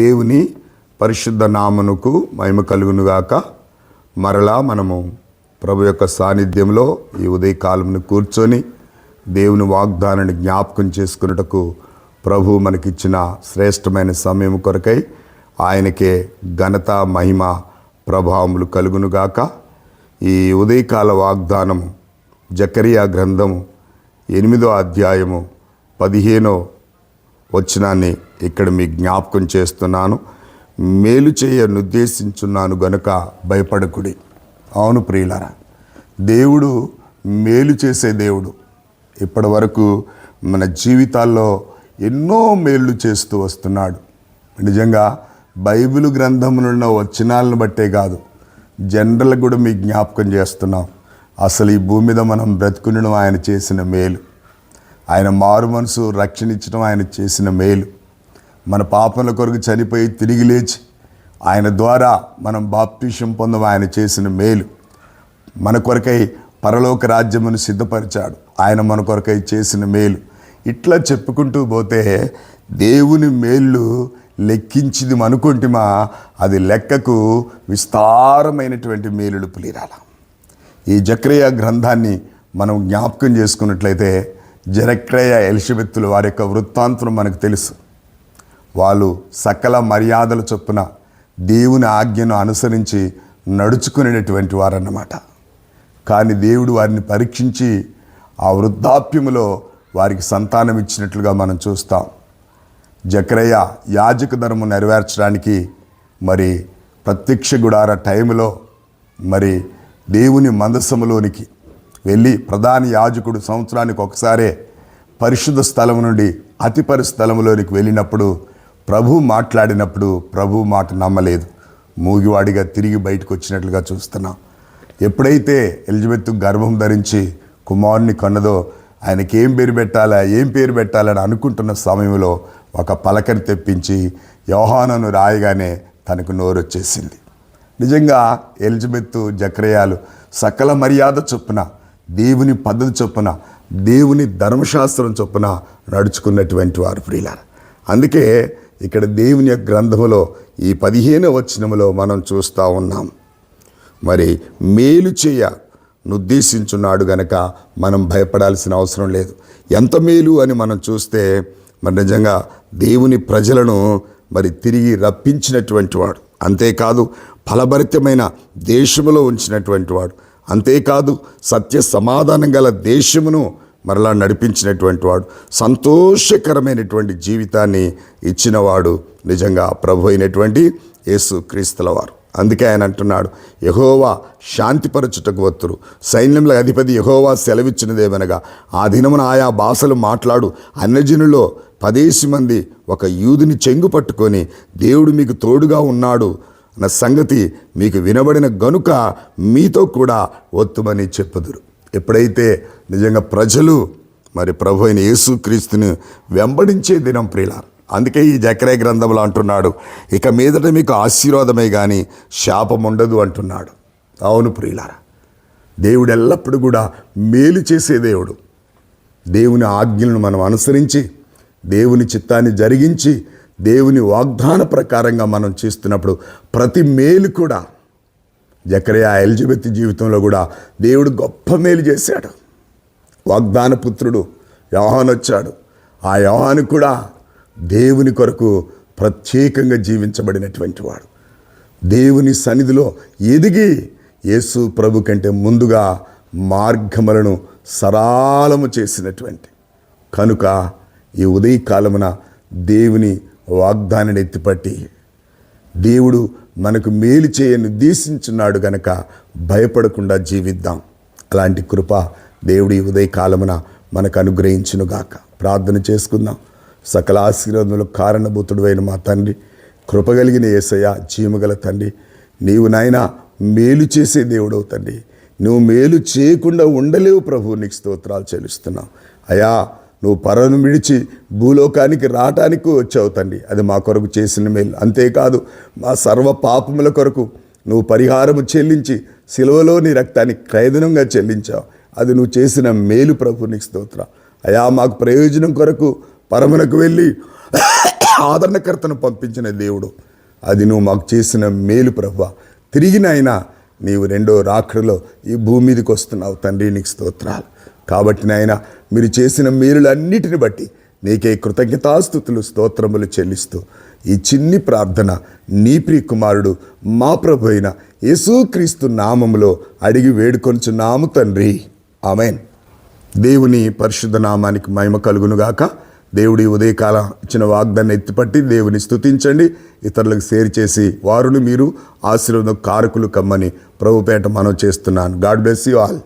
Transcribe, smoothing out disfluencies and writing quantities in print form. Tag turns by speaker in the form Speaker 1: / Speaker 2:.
Speaker 1: దేవుని పరిశుద్ధ నామమునకు మహిమ కలుగునుగాక. మరలా మనము ప్రభు యొక్క సాన్నిధ్యంలో ఈ ఉదయకాలంను కూర్చొని దేవుని వాగ్దానాన్ని జ్ఞాపకం చేసుకున్నటకు ప్రభు మనకిచ్చిన శ్రేష్టమైన సమయం కొరకై ఆయనకే ఘనత మహిమ ప్రభావములు కలుగునుగాక. ఈ ఉదయకాల వాగ్దానము జకరియా గ్రంథము 8వ అధ్యాయము 15వ వచనాన్ని ఇక్కడ మీ జ్ఞాపకం చేస్తున్నాను. మేలు చేయనుద్దేశించున్నాను గనుక భయపడకుడి. అవును ప్రియులారా, దేవుడు మేలు చేసే దేవుడు. ఇప్పటి వరకు మన జీవితాల్లో ఎన్నో మేళ్ళు చేస్తూ వస్తున్నాడు. నిజంగా బైబిల్ గ్రంథంలో ఉన్న వచనాలను బట్టే కాదు, జనరల్ కూడా మీ జ్ఞాపకం చేస్తున్నాం. అసలు ఈ భూమి మీద మనం బ్రతుకుండడం ఆయన చేసిన మేలు. ఆయన మారు మనసు రక్షణించడం ఆయన చేసిన మేలు. మన పాపముల కొరకు చనిపోయి తిరిగి లేచి ఆయన ద్వారా మనం బాప్తిసం పొందడం ఆయన చేసిన మేలు. మన కొరకై పరలోక రాజ్యమును సిద్ధపరిచాడు, ఆయన మన కొరకై చేసిన మేలు. ఇట్లా చెప్పుకుంటూ పోతే దేవుని మేళ్ళు లెక్కించింది అనుకుంటేమా అది లెక్కకు విస్తారమైనటువంటి మేలులు పులిరాల. ఈ జకరియా గ్రంథాన్ని మనం జ్ఞాపకం చేసుకున్నట్లయితే జకరియా ఎలిజబెత్తులు వారి యొక్క వృత్తాంతం మనకు తెలుసు. వాళ్ళు సకల మర్యాదల చొప్పున దేవుని ఆజ్ఞను అనుసరించి నడుచుకునేటటువంటి వారన్నమాట. కానీ దేవుడు వారిని పరీక్షించి ఆ వృద్ధాప్యములో వారికి సంతానం ఇచ్చినట్లుగా మనం చూస్తాం. జకరియా యాజక ధర్మం నెరవేర్చడానికి మరి ప్రత్యక్ష గుడార టైంలో మరి దేవుని మందసములోనికి వెళ్ళి ప్రధాన యాజకుడు సంవత్సరానికి ఒకసారే పరిశుద్ధ స్థలం నుండి అతి పరిస్థలంలోనికి వెళ్ళినప్పుడు ప్రభు మాట్లాడినప్పుడు ప్రభు మాట నమ్మలేదు. మూగివాడిగా తిరిగి బయటకు వచ్చినట్లుగా చూస్తున్నాం. ఎప్పుడైతే ఎలిజబెత్ గర్భం ధరించి కుమారుని కన్నదో ఆయనకి ఏం పేరు పెట్టాలని అనుకుంటున్న సమయంలో ఒక పలకని తెప్పించి యోహానును రాయగానే తనకు నోరొచ్చేసింది. నిజంగా ఎలిజబెత్ జకరియాలు సకల మర్యాద చొప్పున దేవుని పద్ధతి చొప్పున దేవుని ధర్మశాస్త్రం చొప్పున నడుచుకున్నటువంటి వారు ప్రియులారా. అందుకే ఇక్కడ దేవుని యొక్క గ్రంథములో ఈ 15వ వచనములో మనం చూస్తూ ఉన్నాం. మరి మేలు చేయనుద్దేశించున్నాడు గనక మనం భయపడాల్సిన అవసరం లేదు. ఎంత మేలు అని మనం చూస్తే మరి నిజంగా దేవుని ప్రజలను మరి తిరిగి రప్పించినటువంటి వాడు. అంతేకాదు ఫలభరితమైన దేశములో ఉంచినటువంటి వాడు. అంతేకాదు సత్య సమాధానం గల దేశమును మరలా నడిపించినటువంటి వాడు. సంతోషకరమైనటువంటి జీవితాన్ని ఇచ్చినవాడు నిజంగా ప్రభు అయినటువంటి యేసు క్రీస్తుల వారు. అందుకే ఆయన అంటున్నాడు, యెహోవా శాంతిపరచుటకు వత్తురు, సైన్యముల అధిపతి యెహోవా సెలవిచ్చినదేమనగా ఆ దినమున ఆయా భాషలు మాట్లాడు అన్యజనుల్లో 10 మంది ఒక యూదుని చెంగు పట్టుకొని దేవుడు మీకు తోడుగా ఉన్నాడు అన్న సంగతి మీకు వినబడిన గనుక మీతో కూడా ఒత్తుమని చెప్పుదురు. ఎప్పుడైతే నిజంగా ప్రజలు మరి ప్రభు అయిన యేసుక్రీస్తుని వెంబడించే దినం ప్రియులారా. అందుకే ఈ జకరియా గ్రంథంలో అంటున్నాడు, ఇక మీదట మీకు ఆశీర్వాదమే కానీ శాపం ఉండదు అంటున్నాడు. అవును ప్రియులారా, దేవుడు ఎల్లప్పుడూ కూడా మేలు చేసే దేవుడు. దేవుని ఆజ్ఞలను మనం అనుసరించి దేవుని చిత్తాన్ని జరిగించి దేవుని వాగ్దాన ప్రకారంగా మనం చేస్తున్నప్పుడు ప్రతి మేలు కూడా జకరియా ఎలిజబెత్ జీవితంలో కూడా దేవుడు గొప్ప మేలు చేశాడు. వాగ్దాన పుత్రుడు యోహాను వచ్చాడు. ఆ యోహాను కూడా దేవుని కొరకు ప్రత్యేకంగా జీవించబడినటువంటి వాడు. దేవుని సన్నిధిలో ఎదిగి యేసు ప్రభు కంటే ముందుగా మార్గములను సరళము చేసినటువంటి కనుక ఈ ఉదయకాలమున దేవుని వాగ్దానాన్ని ఎత్తిపట్టి దేవుడు మనకు మేలు చేయనుద్దేశించున్నాడు గనక భయపడకుండా జీవిద్దాం. అలాంటి కృప దేవుడు ఈ ఉదయకాలమున మనకు అనుగ్రహించునుగాక. ప్రార్థన చేసుకుందాం. సకల ఆశీర్వాదములకు కారణభూతుడు అయిన మా తండ్రి, కృపగలిగిన యేసయ్య, జీవగల తండ్రి, నీవు నాయనా మేలు చేసే దేవుడవు తండ్రి. నువ్వు మేలు చేయకుండా ఉండలేవు ప్రభు, నీకు స్తోత్రాలు చెల్లిస్తున్నావు అయా. నువ్వు పరను విడిచి భూలోకానికి రావటానికి వచ్చావు తండ్రి, అది మా కొరకు చేసిన మేలు. అంతేకాదు మా సర్వ పాపముల కొరకు నువ్వు పరిహారము చెల్లించి సిలువలో నీ రక్తాన్ని క్రయధనంగా చెల్లించావు. అది నువ్వు చేసిన మేలు ప్రభు, నీకు స్తోత్రం అయా. మాకు ప్రయోజనం కొరకు పరమునకు వెళ్ళి ఆదరణకర్తను పంపించిన దేవుడు. అది నువ్వు మాకు చేసిన మేలు ప్రభువా. తిరిగి నాయనా నీవు రెండో రాకడలో ఈ భూమి మీదకి వస్తున్నావు తండ్రి, నీకు స్తోత్రాలు. కాబట్టి నాయనా మీరు చేసిన మేలులన్నిటిని బట్టి నీకే కృతజ్ఞతాస్తుతులు స్తోత్రములు చెల్లిస్తూ ఈ చిన్ని ప్రార్థన నీ ప్రియ కుమారుడు మా ప్రభు అయిన యేసుక్రీస్తు నామములో అడిగి వేడుకొంచున్నాము తండ్రి, ఆమేన్. దేవుని పరిశుద్ధ నామానికి మహిమ కలుగునుగాక. దేవుడి ఉదయకాలం ఇచ్చిన వాగ్దాన్ని ఎత్తిపట్టి దేవుని స్తుతించండి, ఇతరులకు షేర్ చేసి వారును మీరు ఆశీర్వాదం కారకులు కమ్మని ప్రభుపేట మనం చేస్తున్నాను. God bless you all.